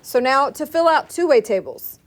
So now to fill out two-way tables.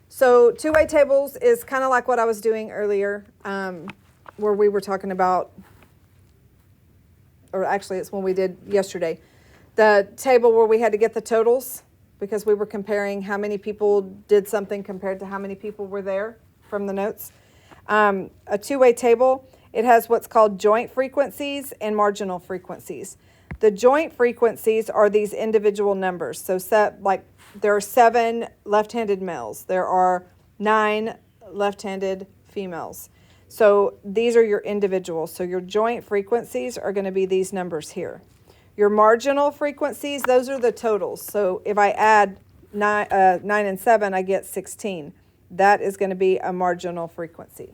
So two-way tables is kind of like what I was doing earlier, where we were talking about, or actually it's when we did yesterday, the table where we had to get the totals because we were comparing how many people did something compared to how many people were there from the notes. A two-way table, it has what's called joint frequencies and marginal frequencies. The joint frequencies are these individual numbers. So like there are 7 left-handed males. There are 9 left-handed females. So these are your individuals. So your joint frequencies are going to be these numbers here. Your marginal frequencies, those are the totals. So if I add 9 and 7, I get 16. That is going to be a marginal frequency.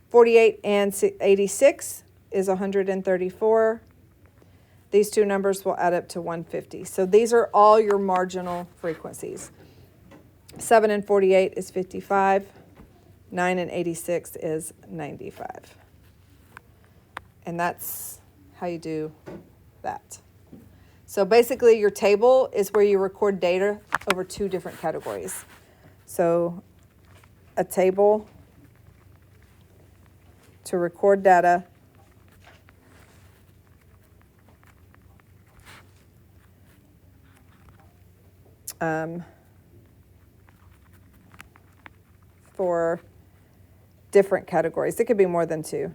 48 and 86 is 134. These two numbers will add up to 150. So these are all your marginal frequencies. 7 and 48 is 55. 9 and 86 is 95. And that's how you do that. So basically your table is where you record data over 2 different categories. So a table to record data for different categories. It could be more than 2.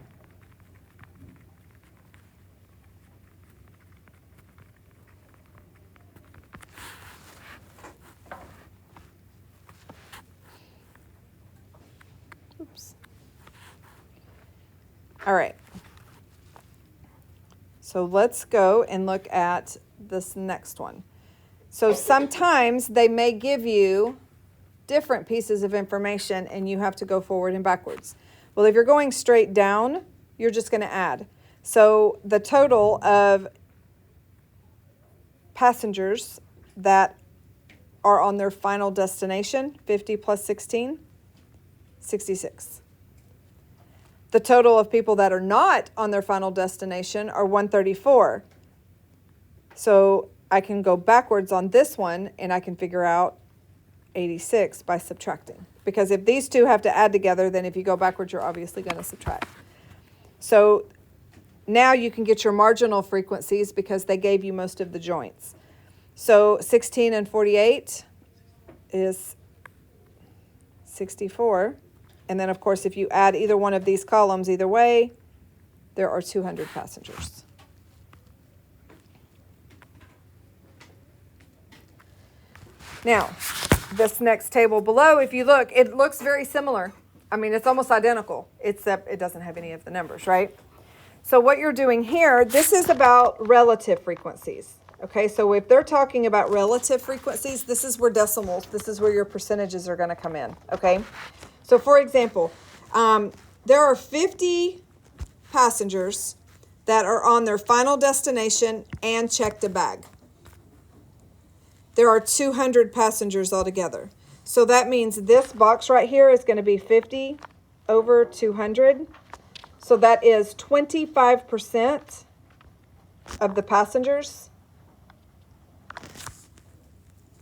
Oops. All right. So let's go and look at this next one. So sometimes they may give you different pieces of information and you have to go forward and backwards. Well, if you're going straight down, you're just going to add. So the total of passengers that are on their final destination, 50 plus 16, 66. The total of people that are not on their final destination are 134. So I can go backwards on this one and I can figure out 86 by subtracting. Because if these two have to add together, then if you go backwards, you're obviously going to subtract. So now you can get your marginal frequencies because they gave you most of the joints. So 16 and 48 is 64. And then, of course, if you add either one of these columns either way, there are 200 passengers. Now, this next table below, if you look, it looks very similar. I mean, it's almost identical, except it doesn't have any of the numbers, right? So what you're doing here, this is about relative frequencies. Okay, so if they're talking about relative frequencies, this is where decimals, this is where your percentages are going to come in, okay? So for example, there are 50 passengers that are on their final destination and checked a bag. There are 200 passengers altogether. So that means this box right here is going to be 50 over 200. So that is 25% of the passengers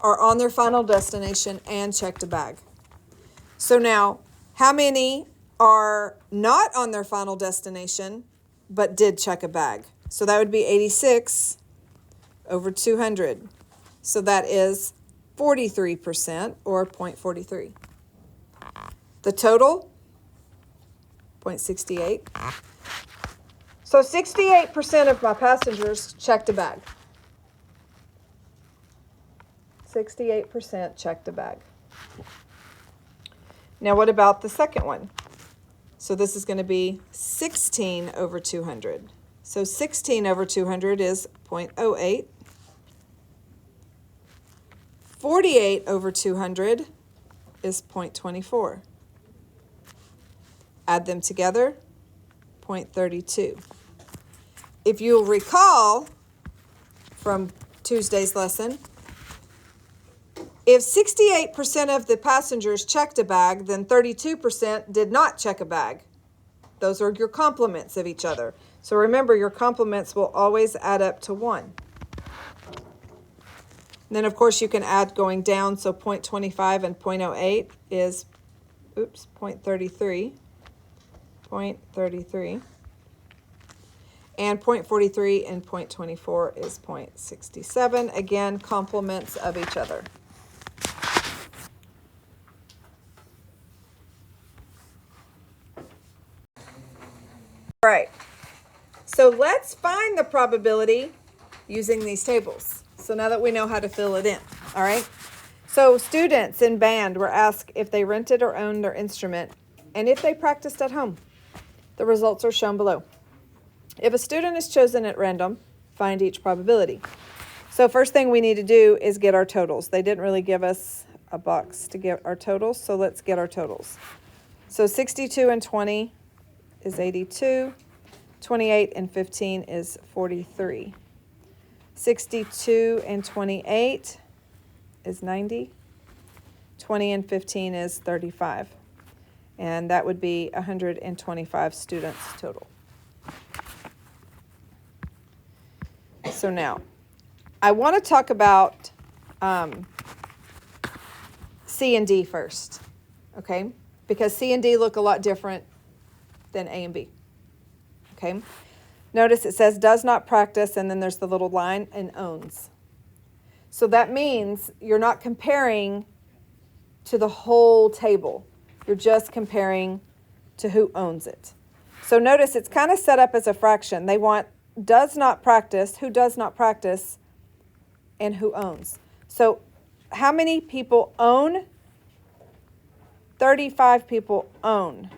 are on their final destination and checked a bag. So now, how many are not on their final destination but did check a bag? So that would be 86 over 200. So that is 43% or 0.43. The total, 0.68. So 68% of my passengers checked a bag. 68% checked a bag. Now what about the second one? So this is going to be 16 over 200. So 16 over 200 is 0.08. 48 over 200 is 0.24. Add them together, 0.32. If you'll recall from Tuesday's lesson, if 68% of the passengers checked a bag, then 32% did not check a bag. Those are your complements of each other. So remember, your complements will always add up to 1. And then, of course, you can add going down. So 0.25 and 0.08 is, 0.33. 0.33. And 0.43 and 0.24 is 0.67. Again, complements of each other. All right. So let's find the probability using these tables. So now that we know how to fill it in, all right? So students in band were asked if they rented or owned their instrument and if they practiced at home. The results are shown below. If a student is chosen at random, find each probability. So first thing we need to do is get our totals. They didn't really give us a box to get our totals, so let's get our totals. So 62 and 20 is 82. 28 and 15 is 43. 62 and 28 is 90. 20 and 15 is 35. And that would be 125 students total. So now, I want to talk about C and D first, okay? Because C and D look a lot different than A and B, okay? Notice it says does not practice, and then there's the little line, and owns. So that means you're not comparing to the whole table. You're just comparing to who owns it. So notice it's kind of set up as a fraction. They want does not practice, who does not practice, and who owns. So how many people own? 35 people own.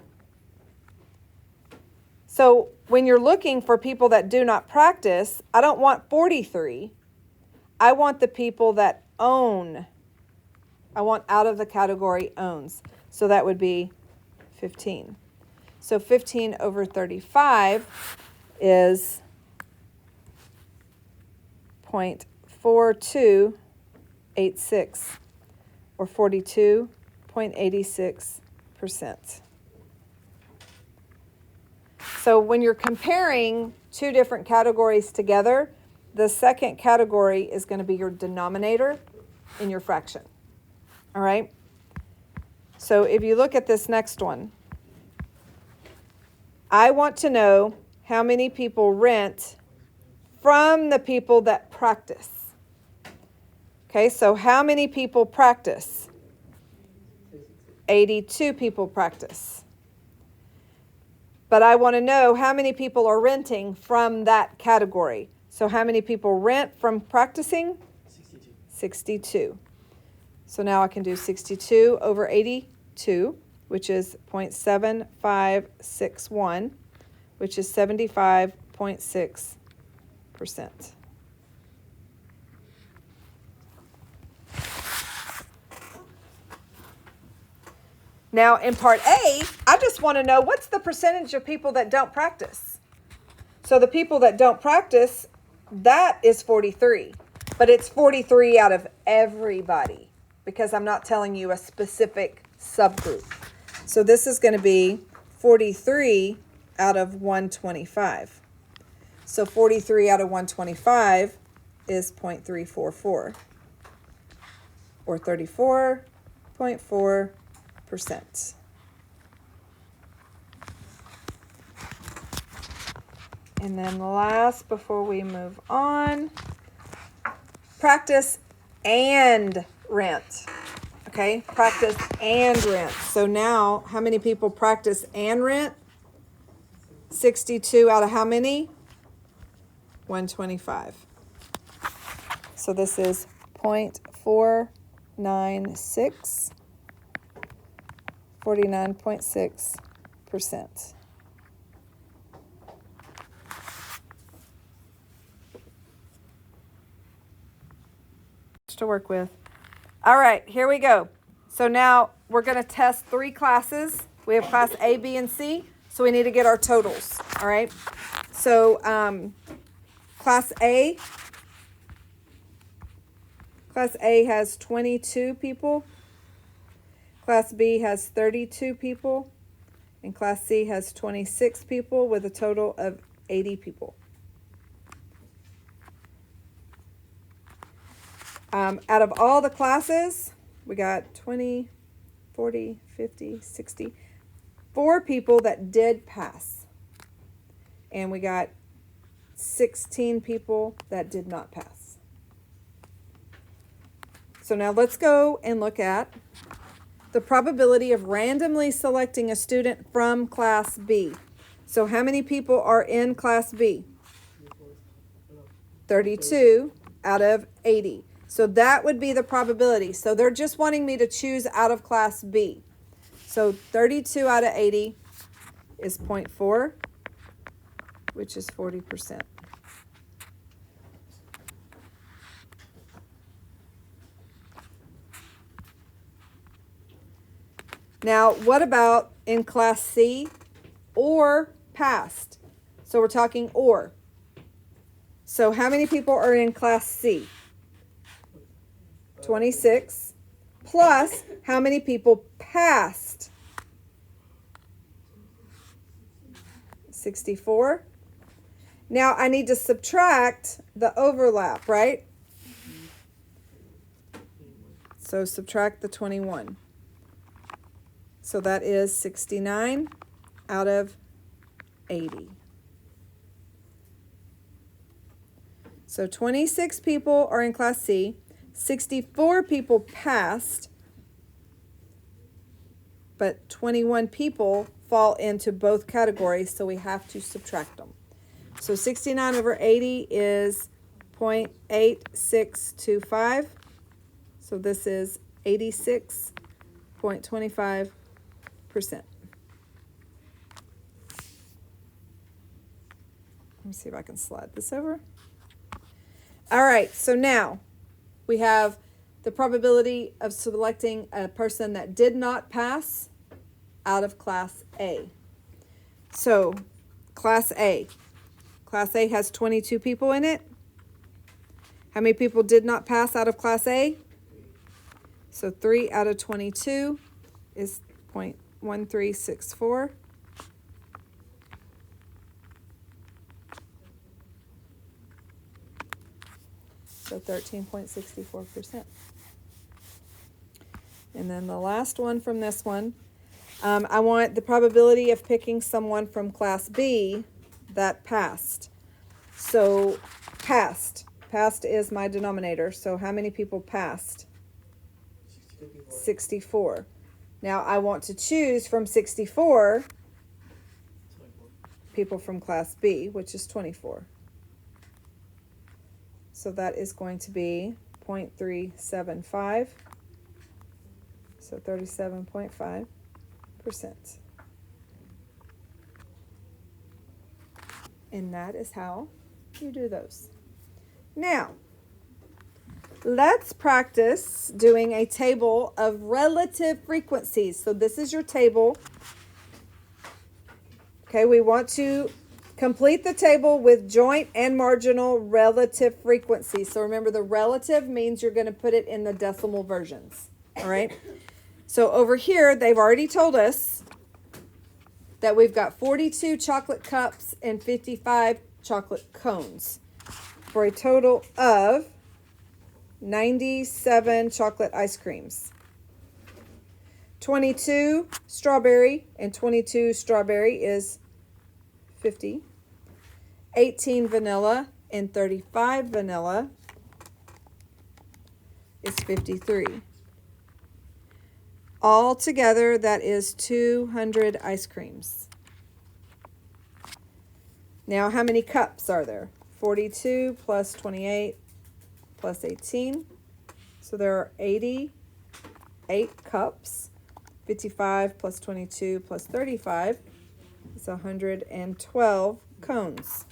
So when you're looking for people that do not practice, I don't want 43. I want the people that own. I want out of the category owns. So that would be 15. So 15 over 35 is 0.4286 or 42.86%. So when you're comparing two different categories together, the second category is going to be your denominator in your fraction. All right? So if you look at this next one, I want to know how many people rent from the people that practice. Okay, so how many people practice? 82 people practice. But I want to know how many people are renting from that category. So how many people rent from practicing? 62. 62. So now I can do 62 over 82, which is 0.7561, which is 75.6%. Now in part A, I just want to know what's the percentage of people that don't practice. So the people that don't practice, that is 43. But it's 43 out of everybody because I'm not telling you a specific subgroup. So this is going to be 43 out of 125. So 43 out of 125 is 0.344 or 34.4%. And then last, before we move on, practice and rent. Okay, practice and rent. So now, how many people practice and rent? 62 out of how many? 125. So this is 0.496, 49.6%. To work with. All right, here we go. So now we're going to test 3 classes. We have class A, B, and C. So we need to get our totals. All right. So class A has 22 people. Class B has 32 people. And class C has 26 people with a total of 80 people. Out of all the classes, we got 20, 40, 50, 60, 4 people that did pass. And we got 16 people that did not pass. So now let's go and look at the probability of randomly selecting a student from Class B. So how many people are in Class B? 32 out of 80. So that would be the probability. So they're just wanting me to choose out of Class B. So 32 out of 80 is 0.4, which is 40%. Now, what about in Class C or passed? So we're talking or. So how many people are in Class C? 26. Plus, how many people passed? 64. Now, I need to subtract the overlap, right? So subtract the 21. So that is 69 out of 80. So 26 people are in Class C. 64 people passed, but 21 people fall into both categories, so we have to subtract them. So 69 over 80 is 0.8625. So this is 86.25%. Let me see if I can slide this over. All right, so now we have the probability of selecting a person that did not pass out of Class A. So Class A. Class A has 22 people in it. How many people did not pass out of Class A? So 3 out of 22 is 0.1364. So 13.64%. And then the last one from this one, I want the probability of picking someone from Class B that passed. So passed. Passed is my denominator. So how many people passed? 64. Now I want to choose from 64 people from Class B, which is 24. So that is going to be 0.375. So 37.5%. And that is how you do those. Now, let's practice doing a table of relative frequencies. So this is your table. Okay, we want to complete the table with joint and marginal relative frequencies. So remember, the relative means you're going to put it in the decimal versions. All right. So over here, they've already told us that we've got 42 chocolate cups and 55 chocolate cones for a total of 97 chocolate ice creams. 22 strawberry and 22 strawberry is 50. 18 vanilla and 35 vanilla is 53. All together, that is 200 ice creams. Now, how many cups are there? 42 plus 28 plus 18. So there are 88 cups. 55 plus 22 plus 35 is 112 cones.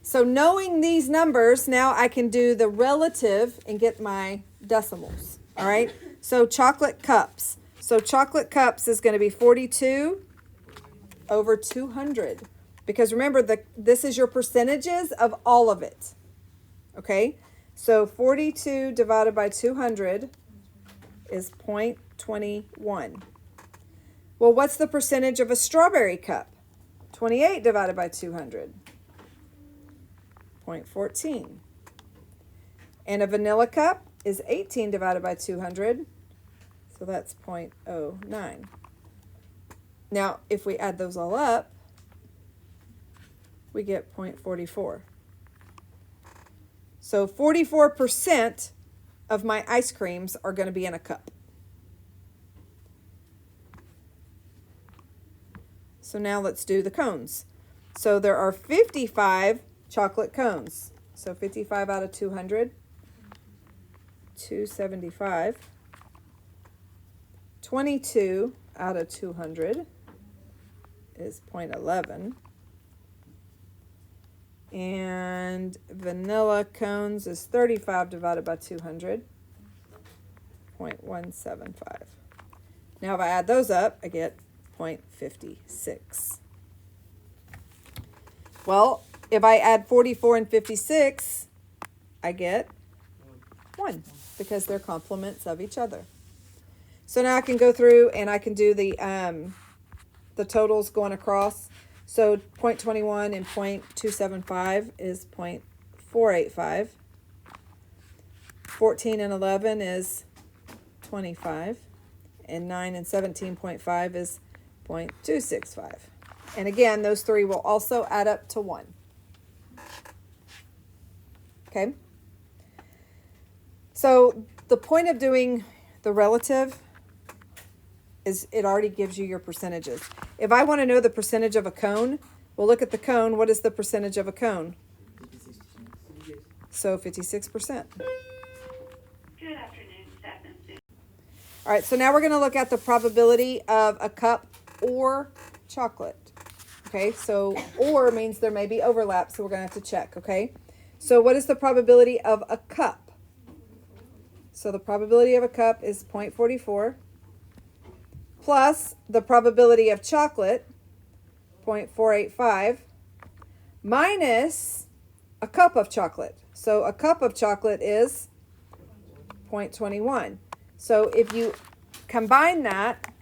So knowing these numbers, now I can do the relative and get my decimals. All right. So chocolate cups. So chocolate cups is going to be 42 over 200. Because remember, this is your percentages of all of it. Okay. So 42 divided by 200 is 0.21. Well, what's the percentage of a strawberry cup? 28 divided by 200. 0.14. And a vanilla cup is 18 divided by 200. So that's 0.09. Now, if we add those all up, we get 0.44. So 44% of my ice creams are going to be in a cup. So now let's do the cones. So there are 55 chocolate cones. So 55 out of 200, 275. 22 out of 200 is 0.11. And vanilla cones is 35 divided by 200, 0.175. Now if I add those up, I get 0.56. Well, if I add 44 and 56, I get 1 because they're complements of each other. So now I can go through and I can do the totals going across. So 0.21 and 0.275 is 0.485. 14 and 11 is 25. And 9 and 17.5 is 0.265. And again, those three will also add up to 1. Okay? So the point of doing the relative is it already gives you your percentages. If I want to know the percentage of a cone, we'll look at the cone. What is the percentage of a cone? 56%. So 56%. Good afternoon, staff and students. All right, so now we're going to look at the probability of a cup or chocolate. Okay, so or means there may be overlap, so we're going to have to check, okay? So what is the probability of a cup? So the probability of a cup is 0.44. Plus the probability of chocolate, 0.485, minus a cup of chocolate. So a cup of chocolate is 0.21. So if you combine that,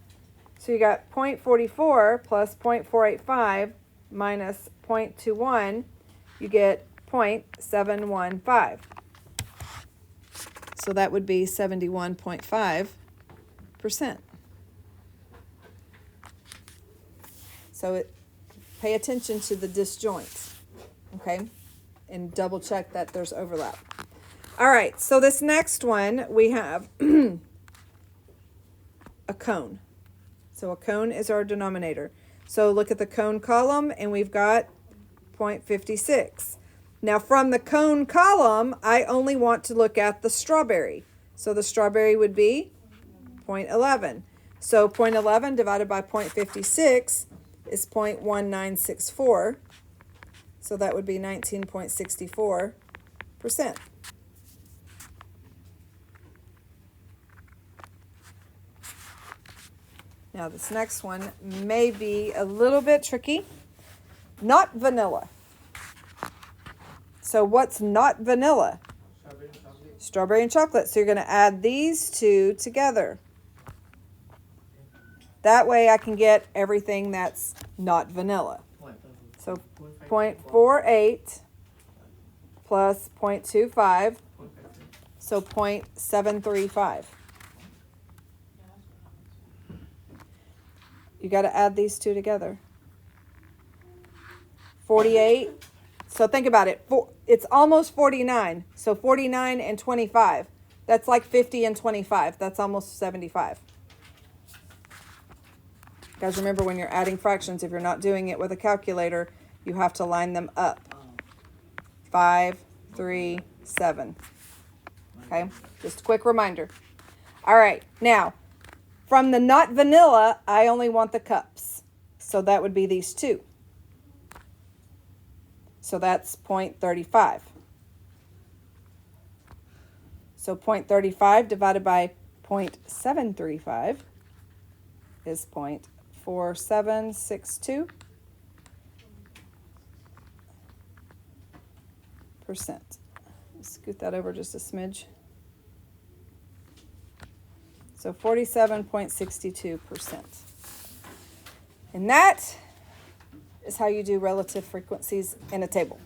so you got 0.44 plus 0.485 minus 0.21, you get 0.715. So that would be 71.5%. So pay attention to the disjoints, okay? And double check that there's overlap. All right, so this next one, we have a cone. So a cone is our denominator. So look at the cone column, and we've got 0.56. Now from the cone column, I only want to look at the strawberry. So the strawberry would be 0.11. So 0.11 divided by 0.56 is 0.1964. So that would be 19.64%. Now this next one may be a little bit tricky. Not vanilla. So what's not vanilla? Strawberry and chocolate. Strawberry and chocolate. So you're going to add these two together. That way I can get everything that's not vanilla. So 0.48 plus 0.25, so 0.735. You got to add these two together. 48. So think about it. It's almost 49. So 49 and 25. That's like 50 and 25. That's almost 75. Guys, remember when you're adding fractions, if you're not doing it with a calculator, you have to line them up. 5, 3, 7. Okay, just a quick reminder. All right, now, from the not vanilla, I only want the cups. So that would be these two. So that's 0.35. So 0.35 divided by 0.735 is 0.4762%. Scoot that over just a smidge. So 47.62%. And that is how you do relative frequencies in a table.